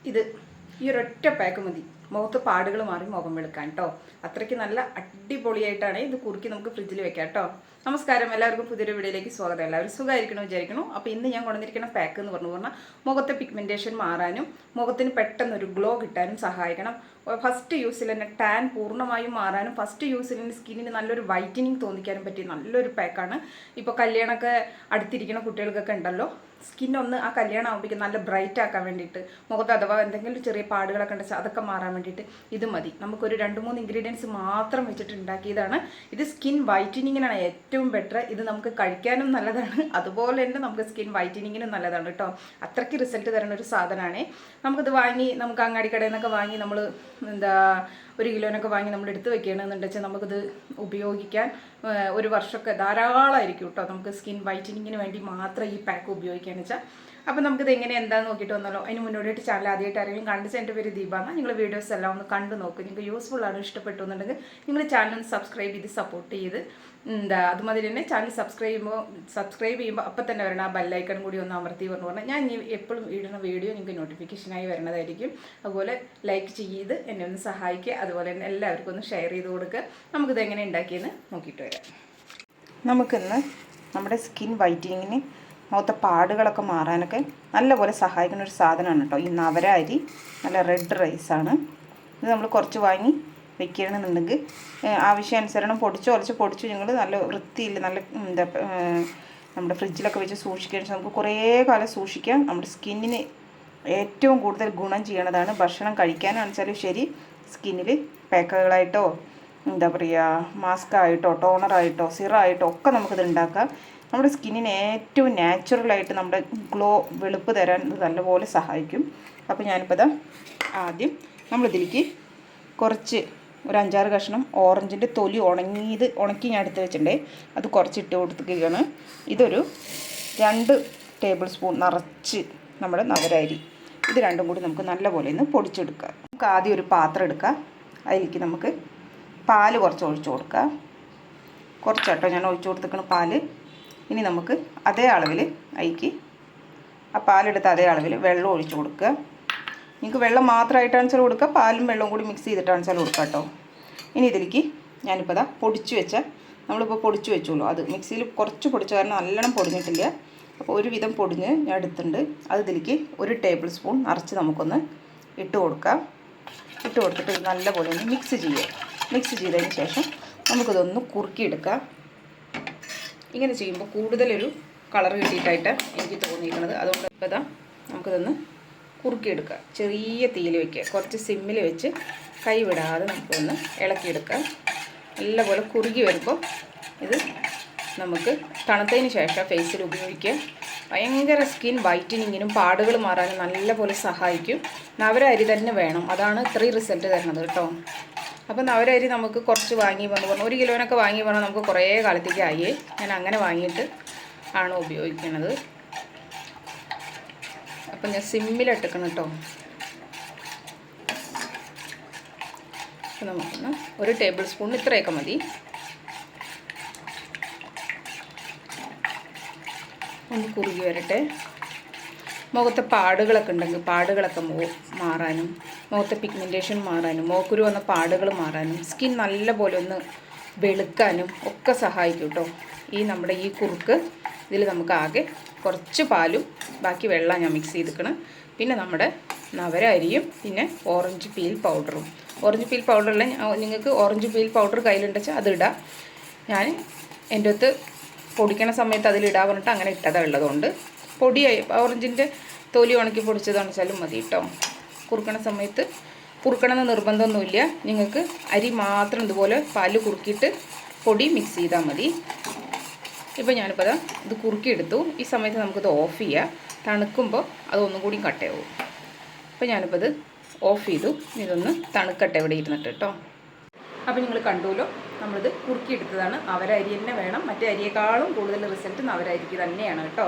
ഇത് ഈ ഒരൊറ്റ പാക്ക് മതി മുഖത്ത് പാടുകൾ മാറി മുഖം വെളുക്കാൻ കേട്ടോ. അത്രയ്ക്ക് നല്ല അടിപൊളിയായിട്ടാണ് ഇത് കുറുക്കി നമുക്ക് ഫ്രിഡ്ജിൽ വെക്കാം കേട്ടോ. നമസ്കാരം, എല്ലാവർക്കും പുതിയൊരു വീഡിയോയിലേക്ക് സ്വാഗതം. എല്ലാവരും സുഖമായിരിക്കണം വിചാരിക്കണം. അപ്പോൾ ഇന്ന് ഞാൻ കൊണ്ടുവന്നിരിക്കുന്ന പാക്ക് എന്ന് പറഞ്ഞാൽ മുഖത്തെ പിഗ്മെൻറ്റേഷൻ മാറാനും മുഖത്തിന് പെട്ടെന്നൊരു ഗ്ലോ കിട്ടാനും സഹായിക്കണം. ഫസ്റ്റ് യൂസിൽ തന്നെ ടാൻ പൂർണ്ണമായും മാറാനും ഫസ്റ്റ് യൂസിൽ തന്നെ സ്കിന്നിന് നല്ലൊരു വൈറ്റനിങ് തോന്നിക്കാനും പറ്റിയ നല്ലൊരു പാക്കാണ്. ഇപ്പോൾ കല്യാണമൊക്കെ അടുത്തിരിക്കുന്ന കുട്ടികൾക്കൊക്കെ ഉണ്ടല്ലോ, സ്കിന്നൊന്ന് ആ കല്യാണം ആകുമ്പോഴേക്കും നല്ല ബ്രൈറ്റ് ആക്കാൻ വേണ്ടിയിട്ട്, മുഖത്ത് അഥവാ എന്തെങ്കിലും ചെറിയ പാടുകളൊക്കെ ഉണ്ടെങ്കിൽ അതൊക്കെ മാറാൻ വേണ്ടിയിട്ട് ഇത് മതി. നമുക്കൊരു 2-3 ഇൻഗ്രീഡിയൻസ് മാത്രം വെച്ചിട്ട് ഉണ്ടാക്കിയതാണ്. ഇത് സ്കിൻ വൈറ്റനിങ്ങിനാണ് ഏറ്റവും ബെറ്റർ. ഇത് നമുക്ക് കഴിക്കാനും നല്ലതാണ്, അതുപോലെ തന്നെ നമുക്ക് സ്കിൻ വൈറ്റനിങ്ങിനും നല്ലതാണ് കേട്ടോ. അത്രയ്ക്ക് റിസൾട്ട് തരുന്ന ഒരു സാധനമാണ്. നമുക്കിത് വാങ്ങി നമുക്ക് അങ്ങാടിക്കടയിൽ നിന്നൊക്കെ വാങ്ങി നമ്മൾ 1 കിലോനൊക്കെ വാങ്ങി നമ്മൾ എടുത്ത് വെക്കുകയാണെന്നുണ്ടെന്ന് വെച്ചാൽ നമുക്കിത് ഉപയോഗിക്കാൻ 1 വർഷമൊക്കെ ധാരാളമായിരിക്കും കേട്ടോ. നമുക്ക് സ്കിൻ വൈറ്റനിങ്ങിന് വേണ്ടി മാത്രം ഈ പാക്ക് ഉപയോഗിക്കുകയെന്ന് വെച്ചാൽ. അപ്പോൾ നമുക്കിത് എങ്ങനെ എന്താണെന്ന് നോക്കിയിട്ട് വന്നാലോ. അതിന് മുന്നോടിയായിട്ട് ചാനൽ ആദ്യമായിട്ട് ആരെങ്കിലും കണ്ടിച്ച് എൻ്റെ പേര് ദീപാണ്. നിങ്ങൾ വീഡിയോസ് എല്ലാം ഒന്ന് കണ്ടു നോക്കും. നിങ്ങൾക്ക് യൂസ്ഫുൾ ആണ്, ഇഷ്ടപ്പെട്ടു എന്നുണ്ടെങ്കിൽ നിങ്ങൾ ചാനൽ ഒന്ന് സബ്സ്ക്രൈബ് ചെയ്ത് സപ്പോർട്ട് ചെയ്ത് അതുമാതിരി തന്നെ ചാനൽ സബ്സ്ക്രൈബ് ചെയ്യുമ്പോൾ അപ്പം തന്നെ വരണം ആ ബെല്ലൈക്കൺ കൂടി ഒന്ന് അമർത്തി പറഞ്ഞാൽ ഞാൻ എപ്പോഴും ഇടുന്ന വീഡിയോ നിങ്ങൾക്ക് നോട്ടിഫിക്കേഷനായി വരുന്നതായിരിക്കും. അതുപോലെ ലൈക്ക് ചെയ്ത് എന്നെ ഒന്ന് സഹായിക്കുക. അതുപോലെ തന്നെ എല്ലാവർക്കും ഒന്ന് ഷെയർ ചെയ്ത് കൊടുക്കുക. നമുക്കിത് എങ്ങനെ ഉണ്ടാക്കിയെന്ന് നോക്കിയിട്ട് വരാം. നമുക്കിന്ന് നമ്മുടെ സ്കിൻ വൈറ്റനിങ്ങിന് മുഖത്തെ പാടുകളൊക്കെ മാറാനൊക്കെ നല്ലപോലെ സഹായിക്കുന്ന ഒരു സാധനമാണ് കേട്ടോ. ഈ നവര അരി നല്ല റെഡ് റൈസാണ്. ഇത് നമ്മൾ കുറച്ച് വാങ്ങി വെക്കണമെന്നുണ്ടെങ്കിൽ ആവശ്യാനുസരണം പൊടിച്ചു ഞങ്ങൾ നല്ല വൃത്തിയിൽ നല്ല നമ്മുടെ ഫ്രിഡ്ജിലൊക്കെ വെച്ച് സൂക്ഷിക്കുകയാണെന്ന് വെച്ചാൽ നമുക്ക് കുറേ കാലം സൂക്ഷിക്കാം. നമ്മുടെ സ്കിന്നിന് ഏറ്റവും കൂടുതൽ ഗുണം ചെയ്യണതാണ്. ഭക്ഷണം കഴിക്കാനാണെച്ചാലും ശരി, സ്കിന്നിൽ പാക്കുകളായിട്ടോ മാസ്കായിട്ടോ ടോണറായിട്ടോ സിറായിട്ടോ ഒക്കെ നമുക്കിത് ഉണ്ടാക്കാം. നമ്മുടെ സ്കിന്നിന് ഏറ്റവും നാച്ചുറലായിട്ട് നമ്മുടെ വെളുപ്പ് തരാൻ ഇത് നല്ലപോലെ സഹായിക്കും. അപ്പോൾ ഞാനിപ്പോൾ ആദ്യം നമ്മളിതിലേക്ക് കുറച്ച് ഒരു 5-6 കഷ്ണം ഓറഞ്ചിൻ്റെ തൊലി ഉണക്കി ഞാൻ എടുത്ത് വെച്ചിട്ടുണ്ടേ, അത് കുറച്ചിട്ട് കൊടുക്കുകയാണ്. ഇതൊരു 2 ടേബിൾ സ്പൂൺ നിറച്ച് നമ്മുടെ നവരരി, ഇത് രണ്ടും കൂടി നമുക്ക് നല്ലപോലെ ഒന്ന് പൊടിച്ചെടുക്കുക. നമുക്ക് ആദ്യം ഒരു പാത്രം എടുക്കുക. അതിലേക്ക് നമുക്ക് പാല് കുറച്ച് ഒഴിച്ചു കൊടുക്കുക. കുറച്ചാട്ടോ ഞാൻ ഒഴിച്ചു കൊടുത്തിരിക്കുന്ന പാല്. ഇനി നമുക്ക് അതേ അളവിൽ അതിലേക്ക് ആ പാലെടുത്ത് അതേ അളവിൽ വെള്ളം ഒഴിച്ചു കൊടുക്കുക. നിങ്ങൾക്ക് വെള്ളം മാത്രമായിട്ടാണ് വെച്ചാൽ കൊടുക്കുക, പാലും വെള്ളവും കൂടി മിക്സ് ചെയ്തിട്ടാണ് വെച്ചാൽ കൊടുക്കുക കേട്ടോ. ഇനി ഇതിലേക്ക് ഞാനിപ്പോൾ നമ്മളിപ്പോൾ പൊടിച്ചു വെച്ചോളൂ. അത് മിക്സിയിൽ കുറച്ച് പൊടിച്ച കാരണം നല്ലോണം പൊടിഞ്ഞിട്ടില്ല. അപ്പോൾ ഒരുവിധം പൊടിഞ്ഞ് ഞാൻ എടുത്തിട്ടുണ്ട്. അത് ഇതിലേക്ക് 1 ടേബിൾ സ്പൂൺ നിറച്ച് നമുക്കൊന്ന് ഇട്ട് കൊടുക്കാം. ഇട്ട് കൊടുത്തിട്ട് നല്ലപോലെ ഒന്ന് മിക്സ് ചെയ്തതിന് ശേഷം നമുക്കിതൊന്ന് കുറുക്കിയെടുക്കാം. ഇങ്ങനെ ചെയ്യുമ്പോൾ കൂടുതലൊരു കളർ കിട്ടിയിട്ടായിട്ട് എനിക്ക് തോന്നിയിരിക്കുന്നത്. അതുകൊണ്ട് ഇപ്പോൾ നമുക്കിതൊന്ന് കുറുക്കിയെടുക്കുക. ചെറിയ തീയിൽ വയ്ക്കുക, കുറച്ച് സിമ്മിൽ വെച്ച് കൈ വിടാതെ നമുക്കൊന്ന് ഇളക്കിയെടുക്കുക. നല്ലപോലെ കുറുകി വരുമ്പോൾ ഇത് നമുക്ക് തണുത്തതിന് ശേഷം ഫേസിൽ ഉപയോഗിക്കുക. ഭയങ്കര സ്കിൻ വൈറ്റനിങ്ങിനും പാടുകൾ മാറാനും നല്ലപോലെ സഹായിക്കും. നവരരി തന്നെ വേണം, അതാണ് ഇത്രയും റിസൾട്ട് തരുന്നത് കേട്ടോ. അപ്പോൾ നവരരി നമുക്ക് കുറച്ച് വാങ്ങി പറഞ്ഞാൽ 1 കിലോനൊക്കെ വാങ്ങി പറഞ്ഞാൽ നമുക്ക് കുറേ കാലത്തേക്ക് ആയേ. ഞാൻ അങ്ങനെ വാങ്ങിയിട്ട് ആണ് ഉപയോഗിക്കുന്നത്. അപ്പം ഞാൻ സിമ്മിലിട്ടിക്കണം കേട്ടോ. അപ്പോൾ നമുക്കൊന്ന് 1 ടേബിൾ സ്പൂൺ ഇത്രയൊക്കെ മതി. ഒന്ന് കുറുകി വരട്ടെ. മുഖത്തെ പാടുകളൊക്കെ ഉണ്ടെങ്കിൽ പാടുകളൊക്കെ മാറാനും മുഖത്തെ പിഗ്മെൻറ്റേഷൻ മാറാനും മുഖക്കുരു വന്ന പാടുകൾ മാറാനും സ്കിൻ നല്ലപോലെ ഒന്ന് വെളുക്കാനും ഒക്കെ സഹായിക്കും കേട്ടോ. നമ്മുടെ ഈ കുറുക്ക് ഇതിൽ നമുക്ക് ആകെ കുറച്ച് പാലും ബാക്കി വെള്ളം ഞാൻ മിക്സ് ചെയ്തിക്കണം. പിന്നെ നമ്മുടെ നവര അരിയും പിന്നെ ഓറഞ്ച് പീൽ പൗഡറും. ഓറഞ്ച് പീൽ പൗഡറിൽ നിങ്ങൾക്ക് ഓറഞ്ച് പീൽ പൗഡർ കയ്യിലുണ്ടെച്ചാൽ അതിടാം. ഞാൻ എൻ്റെ അടുത്ത് പൊടിക്കണ സമയത്ത് അതിലിടാൻ പറഞ്ഞിട്ട് അങ്ങനെ ഇട്ടതാണ് ഉള്ളതുകൊണ്ട് പൊടിയായി ഓറഞ്ചിൻ്റെ തൊലി ഉണക്കി പൊടിച്ചതാണെന്ന് വെച്ചാലും മതി കേട്ടോ. കുറുക്കണ സമയത്ത് കുറുക്കണമെന്ന് നിർബന്ധമൊന്നുമില്ല. നിങ്ങൾക്ക് അരി മാത്രം ഇതുപോലെ പാല് കുറുക്കിയിട്ട് പൊടി മിക്സ് ചെയ്താൽ മതി. ഇപ്പോൾ ഞാനിപ്പോൾ ഇത് കുറുക്കിയെടുത്തു. ഈ സമയത്ത് നമുക്കിത് ഓഫ് ചെയ്യാം. തണുക്കുമ്പോൾ അതൊന്നും കൂടി കട്ടയാവും. അപ്പോൾ ഞാനിപ്പോൾ ഇത് ഓഫ് ചെയ്തു. ഇതൊന്ന് തണുക്കട്ടെ ഇവിടെ ഇരുന്നിട്ട് കേട്ടോ. അപ്പോൾ നിങ്ങൾ കണ്ടുല്ലോ, നമ്മളിത് കുറുക്കിയെടുത്തതാണ്. നവരരി തന്നെ വേണം, മറ്റേ അരിയേക്കാളും കൂടുതൽ റിസൾട്ട് നവരരിക്ക് തന്നെയാണ് കേട്ടോ.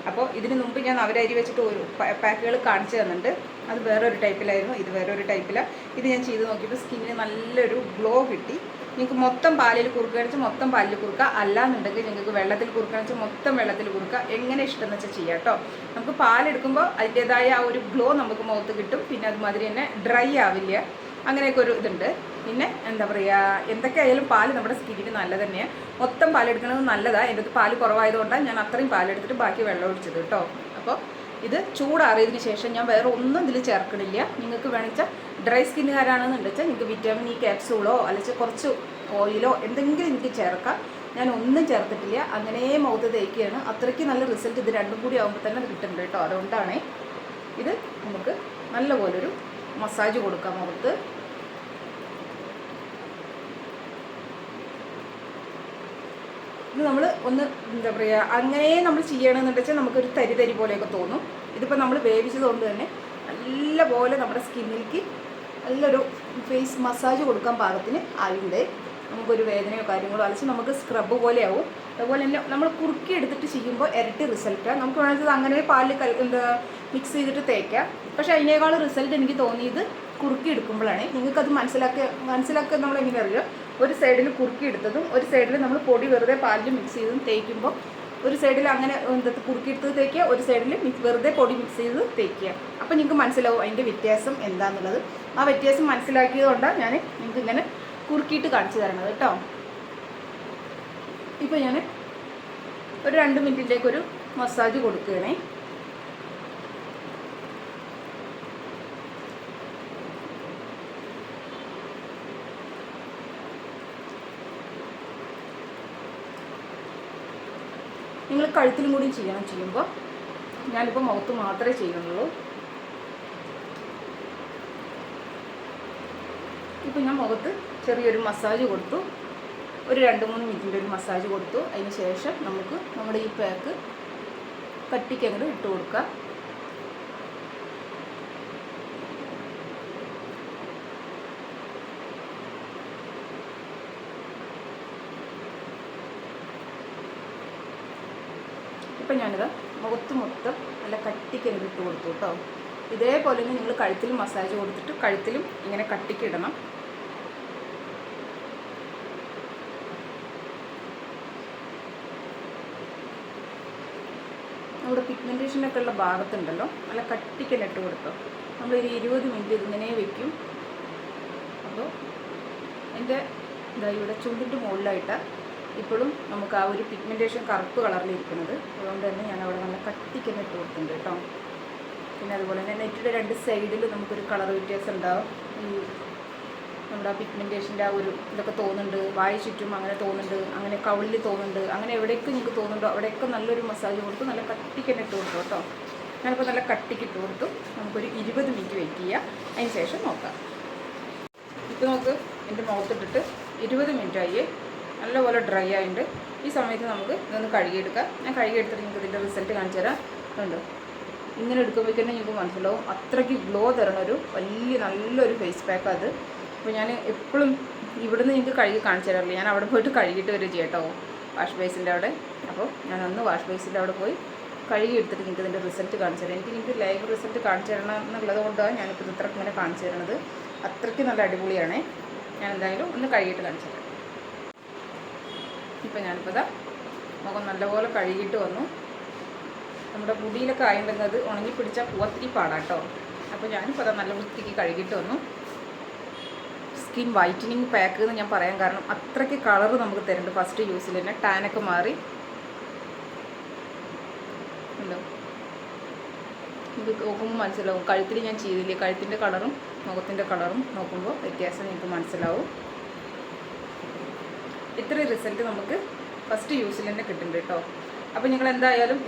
അപ്പോൾ ഇതിന് മുമ്പ് ഞാൻ നവരരി വെച്ചിട്ട് ഒരു പാക്കുകൾ കാണിച്ചു തന്നിട്ടുണ്ട്. അത് വേറൊരു ടൈപ്പിലായിരുന്നു, ഇത് വേറൊരു ടൈപ്പിലാണ്. ഇത് ഞാൻ ചെയ്ത് നോക്കിയപ്പോൾ സ്കിന്നിന് നല്ലൊരു ഗ്ലോ കിട്ടി. നിങ്ങൾക്ക് മൊത്തം പാലിൽ കുറുക്കുകയാണെന്ന് വെച്ചാൽ മൊത്തം പാലിൽ കുറുക്കുക, അല്ലാന്നുണ്ടെങ്കിൽ നിങ്ങൾക്ക് വെള്ളത്തിൽ കുറുക്കുകയാണെന്ന് വെച്ചാൽ മൊത്തം വെള്ളത്തിൽ കുറുക്കുക, എങ്ങനെ ഇഷ്ടമെന്ന് വെച്ചാൽ ചെയ്യാം കേട്ടോ. നമുക്ക് പാലെടുക്കുമ്പോൾ അതിൻ്റേതായ ആ ഒരു ഗ്ലോ നമുക്ക് മുഖത്ത് കിട്ടും. പിന്നെ അതുമാതിരി തന്നെ ഡ്രൈ ആവില്ല, അങ്ങനെയൊക്കെ ഒരു ഇതുണ്ട്. പിന്നെ എന്താ പറയുക, എന്തൊക്കെ ആയാലും പാല് നമ്മുടെ സ്കിന്നിന് നല്ലത് തന്നെയാണ്. മൊത്തം പാലെടുക്കുന്നത് നല്ലതാണ്. എൻ്റെ അടുത്ത് പാല് കുറവായതുകൊണ്ടാണ് ഞാൻ അത്രയും പാലെടുത്തിട്ട് ബാക്കി വെള്ളം ഒഴിച്ചത് കേട്ടോ. അപ്പോൾ ഇത് ചൂടാറിയതിന് ശേഷം ഞാൻ വേറെ ഒന്നും ഇതിൽ ചേർക്കണില്ല. നിങ്ങൾക്ക് വേണമെച്ചാൽ ഡ്രൈ സ്കിന്നുകാരാണെന്നുണ്ട് വെച്ചാൽ നിങ്ങൾക്ക് വിറ്റാമിൻ ഇ ക്യാപ്സൂളോ അല്ലെങ്കിൽ കുറച്ച് ഓയിലോ എന്തെങ്കിലും എനിക്ക് ചേർക്കാം. ഞാൻ ഒന്നും ചേർത്തിട്ടില്ല, അങ്ങനെ മുഖത്ത് തേക്കുകയാണ്. അത്രയ്ക്ക് നല്ല റിസൾട്ട് ഇത് രണ്ടും കൂടി ആകുമ്പോൾ തന്നെ അത് കിട്ടുന്നുണ്ട് കേട്ടോ. അതുകൊണ്ടാണ് ഇത് നമുക്ക് നല്ലപോലൊരു മസാജ് കൊടുക്കാം മുഖത്ത്. ഇത് നമ്മൾ ഒന്ന് എന്താ പറയുക, അങ്ങനെ നമ്മൾ ചെയ്യണമെന്ന് വെച്ചാൽ നമുക്കൊരു തരി തരി പോലെയൊക്കെ തോന്നും. ഇതിപ്പോൾ നമ്മൾ വേവിച്ചത് കൊണ്ട് തന്നെ നല്ലപോലെ നമ്മുടെ സ്കിന്നിലേക്ക് നല്ലൊരു ഫേസ് മസാജ് കൊടുക്കാൻ പാകത്തിന് ആയിട്ടുണ്ട്. നമുക്കൊരു വേദനയോ കാര്യങ്ങളോ അലച്ച് നമുക്ക് സ്ക്രബ് പോലെ ആവും. അതുപോലെ തന്നെ നമ്മൾ കുറുക്കി എടുത്തിട്ട് ചെയ്യുമ്പോൾ ഇരട്ടി റിസൾട്ടാണ്. നമുക്ക് വേണമെങ്കിൽ അങ്ങനെ പാലിൽ മിക്സ് ചെയ്തിട്ട് തേക്കാം. പക്ഷേ അതിനേക്കാൾ റിസൾട്ട് എനിക്ക് തോന്നിയത് കുറുക്കി എടുക്കുമ്പോഴാണ്. നിങ്ങൾക്കത് മനസ്സിലാക്കുക നമ്മൾ എങ്ങനെ അറിയുക, ഒരു സൈഡിൽ കുറുക്കി എടുത്തതും ഒരു സൈഡിൽ നമ്മൾ പൊടി വെറുതെ പാലിൽ മിക്സ് ചെയ്തും തേക്കുമ്പോൾ ഒരു സൈഡിൽ അങ്ങനെ കുറുക്കിയെടുത്ത് തേക്കുക, ഒരു സൈഡിൽ വെറുതെ പൊടി മിക്സ് ചെയ്ത് തേക്കുക. അപ്പോൾ നിങ്ങൾക്ക് മനസ്സിലാവും അതിൻ്റെ വ്യത്യാസം എന്താണെന്നുള്ളത്. ആ വ്യത്യാസം മനസ്സിലാക്കിയത് കൊണ്ടാണ് ഞാൻ നിങ്ങൾക്ക് ഇങ്ങനെ കുറുക്കിയിട്ട് കാണിച്ചു തരണത് കേട്ടോ. ഇപ്പോൾ ഞാൻ ഒരു 2 മിനിറ്റിലേക്കൊരു മസാജ് കൊടുക്കുകയാണേ. നിങ്ങൾ കഴുത്തിലും കൂടി ചെയ്യുമ്പോൾ ഞാനിപ്പോൾ മുഖത്ത് മാത്രമേ ചെയ്യുന്നുള്ളൂ. ഇപ്പോൾ ഞാൻ മുഖത്ത് ചെറിയൊരു മസാജ് കൊടുത്തു, ഒരു 2-3 മിനിറ്റിൻ്റെ ഒരു മസാജ് കൊടുത്തു. അതിന് ശേഷം നമുക്ക് നമ്മുടെ ഈ പാക്ക് കട്ടിക്ക് അങ്ങോട്ട് ഇട്ട് കൊടുക്കാം. ഇപ്പം ഞാനിത് മുഖത്ത് മൊത്തം നല്ല കട്ടിക്ക് അങ്ങോട്ട് ഇട്ട് കൊടുത്തു കേട്ടോ. ഇതേപോലെ തന്നെ നിങ്ങൾ കഴുത്തിലും മസാജ് കൊടുത്തിട്ട് കഴുത്തിലും ഇങ്ങനെ കട്ടിക്ക് ഇടണം. നമ്മുടെ പിഗ്മെൻറ്റേഷനൊക്കെ ഉള്ള ഭാഗത്തുണ്ടല്ലോ നല്ല കട്ടിക്കന്നെ ഇട്ട് കൊടുത്തോ. നമ്മളൊരു 20 മിനിറ്റ് ഇതിങ്ങനെ വെക്കും. അപ്പോൾ എൻ്റെ ഇവിടെ ചുണ്ടിൻ്റെ മുകളിലായിട്ടാണ് ഇപ്പോഴും നമുക്ക് ആ ഒരു പിഗ്മെൻറ്റേഷൻ കറുപ്പ് കളറിലിരിക്കുന്നത്. അതുകൊണ്ട് തന്നെ ഞാൻ അവിടെ നല്ല കട്ടിക്കന്നെ ഇട്ട് കൊടുക്കുന്നുണ്ട് കേട്ടോ. പിന്നെ അതുപോലെ തന്നെ നെറ്റിൻ്റെ 2 സൈഡിൽ നമുക്കൊരു കളർ വ്യത്യാസം ഉണ്ടാവും. ഈ നമ്മുടെ ആ പിഗ്മെൻറ്റേഷൻ്റെ ആ ഒരു ഇതൊക്കെ തോന്നുന്നുണ്ട്, വായ ചുറ്റും അങ്ങനെ തോന്നുന്നുണ്ട്, അങ്ങനെ കവിളിൽ തോന്നുന്നുണ്ട്, അങ്ങനെ എവിടെയൊക്കെ നിങ്ങൾക്ക് തോന്നുന്നുണ്ടോ അവിടെയൊക്കെ നല്ലൊരു മസാജ് കൊടുത്തു നല്ല കട്ടിക്ക് തന്നെ ഇട്ട് കൊടുത്തു കേട്ടോ. ഞാനിപ്പോൾ നല്ല കട്ടിക്ക് ഇട്ട് കൊടുത്തു. നമുക്കൊരു 20 മിനിറ്റ് വെയിറ്റ് ചെയ്യാം, അതിന് ശേഷം നോക്കാം. ഇപ്പോൾ നമുക്ക് എൻ്റെ മുഖത്തിട്ടിട്ട് 20 മിനിറ്റായി, നല്ലപോലെ ഡ്രൈ ആയിട്ടുണ്ട്. ഈ സമയത്ത് നമുക്ക് ഇതൊന്ന് കഴുകിയെടുക്കാം. ഞാൻ കഴുകിയെടുത്തിട്ട് നിങ്ങൾക്ക് ഇതിൻ്റെ റിസൾട്ട് കാണിച്ചു തരാം. ഉണ്ട് ഇങ്ങനെ എടുക്കുമ്പോഴേക്കും തന്നെ നിങ്ങൾക്ക് മനസ്സിലാവും അത്രയ്ക്ക് ഗ്ലോ തരണ ഒരു നല്ലൊരു ഫേസ് പാക്ക് അത്. അപ്പോൾ ഞാൻ എപ്പോഴും ഇവിടുന്ന് നിങ്ങൾക്ക് കഴുകി കാണിച്ചു തരാറില്ല, ഞാൻ അവിടെ പോയിട്ട് കഴുകിയിട്ട് വരും കേട്ടോ, വാഷ് ബേസിൻ്റെ അവിടെ. അപ്പോൾ ഞാൻ അന്ന് വാഷ് ബേസിൻ്റെ അവിടെ പോയി കഴുകി എടുത്തിട്ട് നിങ്ങൾക്ക് ഇതിൻ്റെ റിസൾട്ട് കാണിച്ചു തരാം. നിങ്ങൾക്ക് ലൈവ് റിസൾട്ട് കാണിച്ചു തരണം എന്നുള്ളത് കൊണ്ടാണ് ഞാനിപ്പോൾ ഇത്രയ്ക്ക് ഇങ്ങനെ കാണിച്ചു തരണത്. അത്രയ്ക്ക് നല്ല അടിപൊളിയാണ്. ഞാൻ എന്തായാലും ഒന്ന് കഴുകിയിട്ട് കാണിച്ചു തരാം. ഇപ്പോൾ ഞാനിപ്പോൾ ഇതാ മുഖം നല്ലപോലെ കഴുകിയിട്ട് വന്നു. നമ്മുടെ മുടിയിലൊക്കെ ആയിട്ടുണ്ടെങ്കിൽ അത് ഉണങ്ങി പിടിച്ചാൽ പൂവത്തിരി പാടാട്ടോ. അപ്പോൾ ഞാനിപ്പോൾ അതാ നല്ല വൃത്തിക്ക് കഴുകിയിട്ട് വന്നു. സ്കിൻ വൈറ്റനിങ് പാക്ക് എന്ന് ഞാൻ പറയാൻ കാരണം അത്രയ്ക്ക് കളറ് നമുക്ക് തരുന്നുണ്ട് ഫസ്റ്റ് യൂസിൽ തന്നെ. ടാനൊക്കെ മാറി ഉണ്ടോ നിങ്ങൾക്ക് നോക്കുമ്പോൾ മനസ്സിലാവും. കഴുത്തിൽ ഞാൻ ചെയ്തില്ലേ, കഴുത്തിൻ്റെ കളറും മുഖത്തിൻ്റെ കളറും നോക്കുമ്പോൾ വ്യത്യാസം നിങ്ങൾക്ക് മനസ്സിലാവും. ഇത്രയും റിസൾട്ട് നമുക്ക് ഫസ്റ്റ് യൂസിൽ തന്നെ കിട്ടുന്നുണ്ട് കേട്ടോ. അപ്പോൾ നിങ്ങൾ എന്തായാലും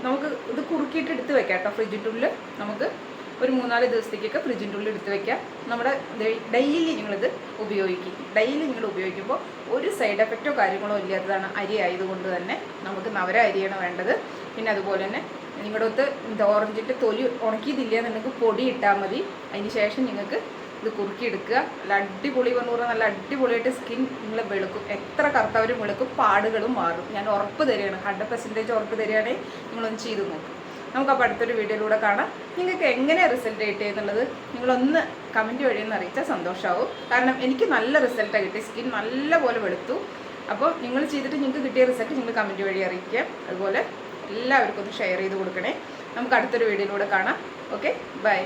നമുക്ക് ഇത് കുറുക്കിയിട്ട് എടുത്ത് വെക്കാം കേട്ടോ. ഫ്രിഡ്ജിൻ്റെ ഉള്ളിൽ നമുക്ക് ഒരു 3-4 ദിവസത്തേക്കൊക്കെ ഫ്രിഡ്ജിൻ്റെ ഉള്ളിൽ എടുത്ത് വെക്കാം. നമ്മുടെ ഡെയിലി നിങ്ങളിത് ഉപയോഗിക്കും. ഡെയിലി നിങ്ങൾ ഉപയോഗിക്കുമ്പോൾ ഒരു സൈഡ് എഫക്റ്റോ കാര്യങ്ങളോ ഇല്ലാത്തതാണ്. അരി ആയതുകൊണ്ട് തന്നെ നമുക്ക് നവര അരിയാണ് വേണ്ടത്. പിന്നെ അതുപോലെ തന്നെ നിങ്ങളുടെ അടുത്ത് ഓറഞ്ചിൻ്റെ തൊലി ഉണക്കിയതില്ല എന്നുണ്ടെങ്കിൽ പൊടി ഇട്ടാൽ മതി. അതിന് ശേഷം നിങ്ങൾക്ക് ഇത് കുറുക്കിയെടുക്കുക. നല്ല അടിപൊളി പറഞ്ഞാൽ നല്ല അടിപൊളിയായിട്ട് സ്കിൻ നിങ്ങൾ വെളുക്കും. എത്ര കറുത്തവരും വെളുക്കും, പാടുകളും മാറും. ഞാൻ ഉറപ്പ് തരികയാണ്, 100% ഉറപ്പ് തരികയാണെങ്കിൽ നിങ്ങളൊന്ന് ചെയ്ത് നോക്കും. നമുക്കപ്പോൾ അടുത്തൊരു വീഡിയോയിലൂടെ കാണാം. നിങ്ങൾക്ക് എങ്ങനെ റിസൾട്ട് കിട്ടിയെന്നുള്ളത് നിങ്ങളൊന്ന് കമൻറ്റ് വഴിയെന്ന് അറിയിച്ചാൽ സന്തോഷമാവും. കാരണം എനിക്ക് നല്ല റിസൾട്ടാണ് കിട്ടി, സ്കിൻ നല്ലപോലെ വെളുത്തു. അപ്പോൾ നിങ്ങൾ ചെയ്തിട്ട് നിങ്ങൾക്ക് കിട്ടിയ റിസൾട്ട് നിങ്ങൾ കമൻറ്റ് വഴി അറിയിക്കുക. അതുപോലെ എല്ലാവർക്കും ഒന്ന് ഷെയർ ചെയ്ത് കൊടുക്കണേ. നമുക്ക് അടുത്തൊരു വീഡിയോയിലൂടെ കാണാം. Okay, by.